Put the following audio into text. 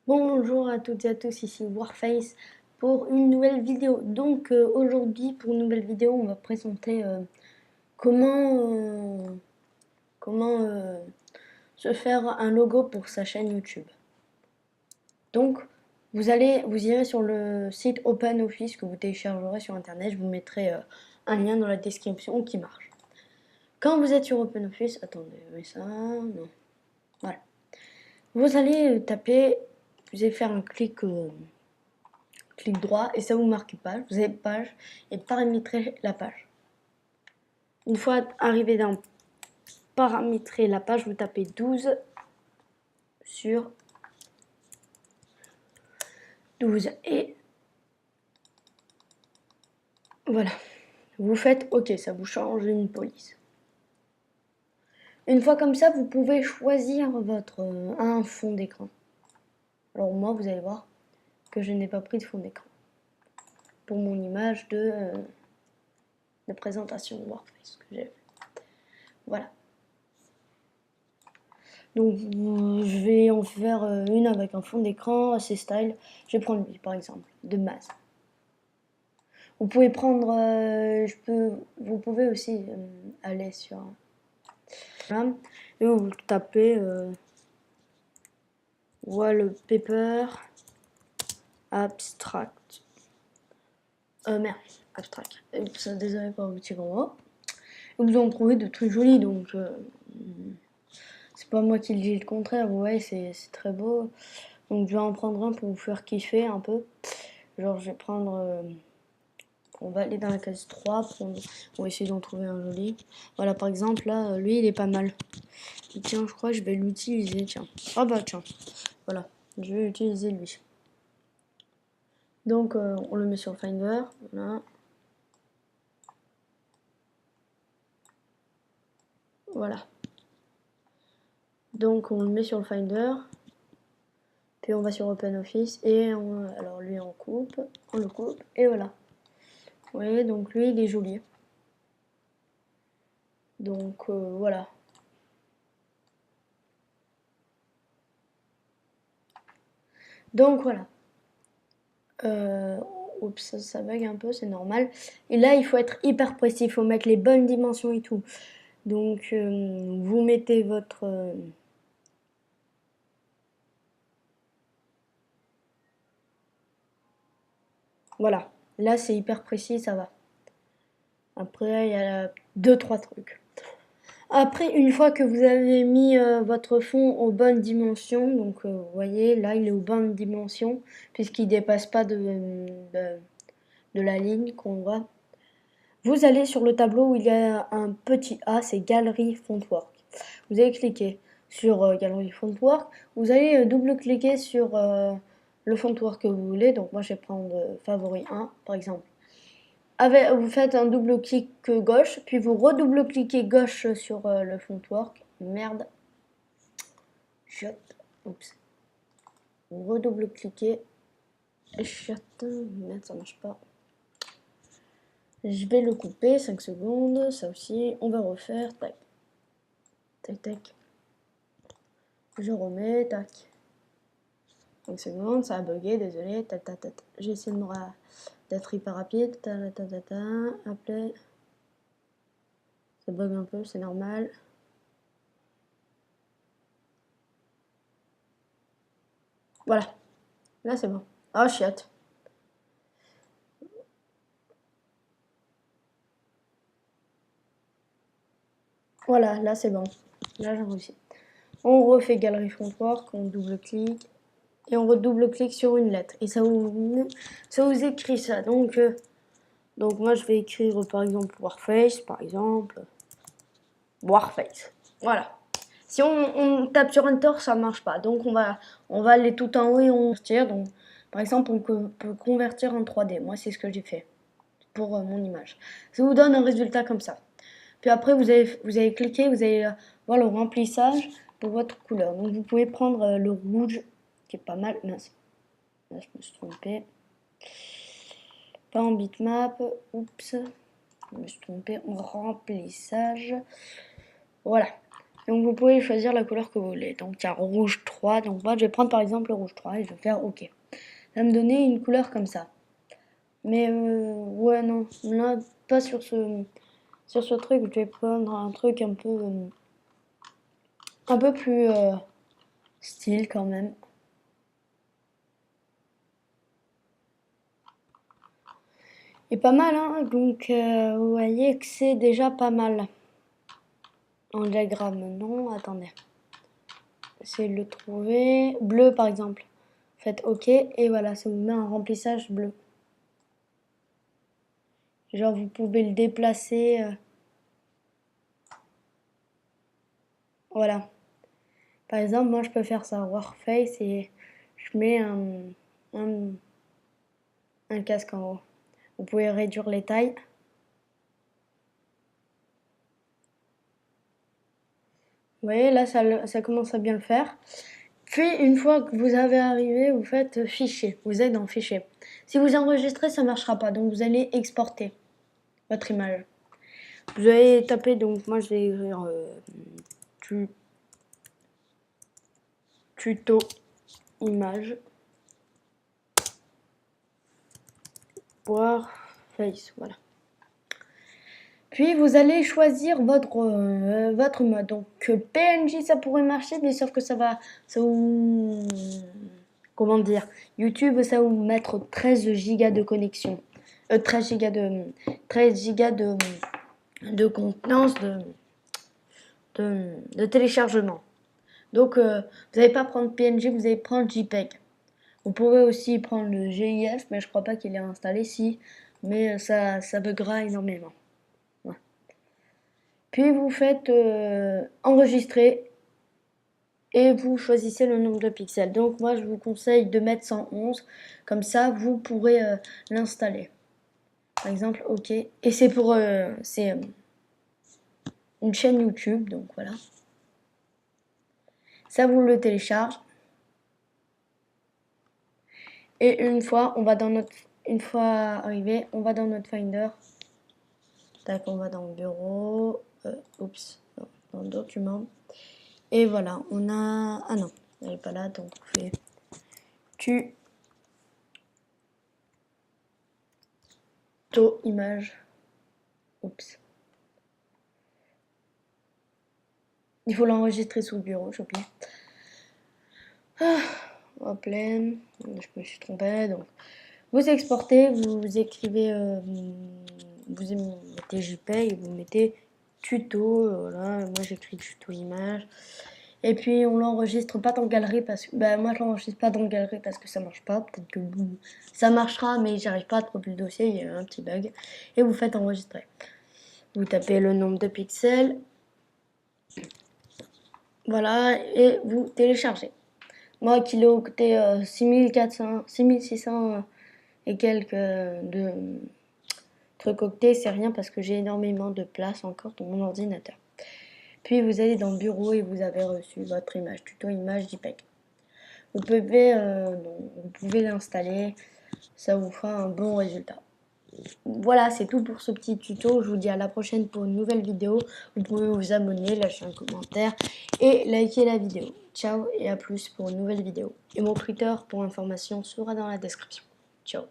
Bonjour à toutes et à tous, ici Warface pour une nouvelle vidéo. Donc aujourd'hui pour une nouvelle vidéo on va présenter comment, se faire un logo pour sa chaîne YouTube. Donc vous irez sur le site OpenOffice que vous téléchargerez sur internet, je vous mettrai un lien dans la description qui marche. Quand vous êtes sur OpenOffice, attendez, mais ça, non, voilà. Vous allez taper, vous allez faire un clic droit et ça vous marque page. Vous avez page et paramétrer la page. Une fois arrivé dans paramétrer la page, vous tapez 12 sur 12 et voilà. Vous faites OK, ça vous change une police. Une fois comme ça, vous pouvez choisir votre un fond d'écran. Alors moi, vous allez voir que je n'ai pas pris de fond d'écran pour mon image de présentation de WordPress que j'ai fait. Voilà. Donc je vais en faire une avec un fond d'écran assez style. Je vais prendre lui par exemple, de base. Vous pouvez prendre, vous pouvez aussi aller sur là, et vous tapez wallpaper abstract. Merde, abstract. Désolé pour le petit gros mot. Vous en trouvez de très jolis, donc c'est pas moi qui dis le contraire. Ouais, c'est très beau. Donc je vais en prendre un pour vous faire kiffer un peu. Genre je vais prendre on va aller dans la case 3, on va essayer d'en trouver un joli. Voilà, par exemple, là, lui, il est pas mal. Et tiens, je crois que je vais l'utiliser, tiens. Ah bah tiens, voilà, je vais utiliser lui. Donc, on le met sur Finder, voilà. Voilà. Donc, on le met sur le Finder. Puis, on va sur OpenOffice et alors lui, on le coupe, et voilà. Vous voyez, donc lui, il est joli. Donc, voilà. Donc, voilà. Oups, ça bug un peu, c'est normal. Et là, il faut être hyper précis, il faut mettre les bonnes dimensions et tout. Donc, vous mettez votre... voilà, là, c'est hyper précis, ça va. Après, il y a 2-3 trucs. Après, une fois que vous avez mis votre fond aux bonnes dimensions, donc vous voyez, là, il est aux bonnes dimensions, puisqu'il ne dépasse pas de la ligne qu'on voit. Vous allez sur le tableau où il y a un petit A, c'est Galerie Fontwork. Vous allez cliquer sur Galerie Fontwork. Vous allez double-cliquer sur le fontwork que vous voulez. Donc moi je vais prendre favori 1 par exemple. Vous faites un double-clic gauche, puis vous redouble-cliquez gauche sur le fontwork. Merde. Shut. Oups. Vous redouble-cliquez. Shut. Merde, ça marche pas. Je vais le couper, 5 secondes, ça aussi, on va refaire, tac, tac, tac. Je remets, tac. 5 secondes, ça a bugué, désolé, tac, tac, tac. J'ai essayé d'être hyper rapide, tac, tac, tac, tac, après, ça bug un peu, c'est normal. Voilà, là c'est bon. Oh, chiotte. Voilà, là c'est bon. Là j'ai réussi. On refait galerie fontwork, on double-clique et on redouble-clique sur une lettre. Et ça vous écrit ça. Donc moi je vais écrire par exemple Warface, par exemple. Warface. Voilà. Si on tape sur Enter, ça marche pas. Donc on va aller tout en haut et on tire. Donc par exemple, on peut convertir en 3D. Moi, c'est ce que j'ai fait pour mon image. Ça vous donne un résultat comme ça. Puis après, vous allez cliquer, vous allez voir le remplissage pour votre couleur. Donc vous pouvez prendre le rouge, qui est pas mal. Mince. Là, je me suis trompée. Pas en bitmap. Oups. Je me suis trompée en remplissage. Voilà. Donc vous pouvez choisir la couleur que vous voulez. Donc il y a rouge 3. Donc moi je vais prendre par exemple le rouge 3 et je vais faire OK. Ça va me donner une couleur comme ça. Mais ouais non, là pas sur ce truc. Je vais prendre un truc un peu plus style quand même. Et pas mal hein. Donc vous voyez que c'est déjà pas mal. En diagramme, non, attendez. Essayez de le trouver. Bleu par exemple. Faites OK et voilà, ça vous met un remplissage bleu. Genre vous pouvez le déplacer. Voilà. Par exemple, moi je peux faire ça, Warface, et je mets un casque en haut. Vous pouvez réduire les tailles. Vous voyez, là ça commence à bien le faire. Puis une fois que vous avez arrivé, vous faites fichier. Vous êtes dans fichier. Si vous enregistrez, ça ne marchera pas. Donc vous allez exporter votre image. Vous allez taper, donc moi je vais écrire tuto image Warface, voilà. Puis vous allez choisir votre mode. Donc PNG ça pourrait marcher, mais sauf que ça vous, comment dire, YouTube ça va vous mettre 13 gigas de connexion, 13 gigas de contenance de téléchargement. Donc vous n'allez pas prendre PNG, vous allez prendre JPEG. Vous pouvez aussi prendre le GIF, mais je crois pas qu'il est installé ici, mais ça buggera énormément. Ouais. Puis vous faites enregistrer et vous choisissez le nombre de pixels. Donc moi je vous conseille de mettre 111, comme ça vous pourrez l'installer. Par exemple, OK. Et c'est pour c'est une chaîne YouTube, donc voilà. Ça vous le télécharge. Et une fois arrivé, on va dans notre Finder. Tac, on va dans le bureau. Oups, non, dans le document. Et voilà, on a... Ah non, elle n'est pas là, donc on fait... Tuto image. Oups. Il faut l'enregistrer sous le bureau, j'ai oublié. Hop là, je me suis trompée. Donc, vous exportez, vous écrivez, vous mettez JPEG, vous mettez tuto, voilà, moi j'écris tuto image. Et puis on l'enregistre pas dans galerie parce que, moi je l'enregistre pas dans galerie parce que ça marche pas. Peut-être que ça marchera, mais j'arrive pas à trouver le dossier, il y a un petit bug. Et vous faites enregistrer. Vous tapez le nombre de pixels. Voilà, et vous téléchargez. Moi qui l'ai coûté 6600 et quelques de trucs octets, c'est rien parce que j'ai énormément de place encore dans mon ordinateur. Puis vous allez dans le bureau et vous avez reçu votre image, tuto image JPEG. Vous pouvez l'installer, ça vous fera un bon résultat. Voilà, c'est tout pour ce petit tuto. Je vous dis à la prochaine pour une nouvelle vidéo. Vous pouvez vous abonner, lâcher un commentaire et liker la vidéo. Ciao et à plus pour une nouvelle vidéo. Et mon Twitter pour information sera dans la description. Ciao.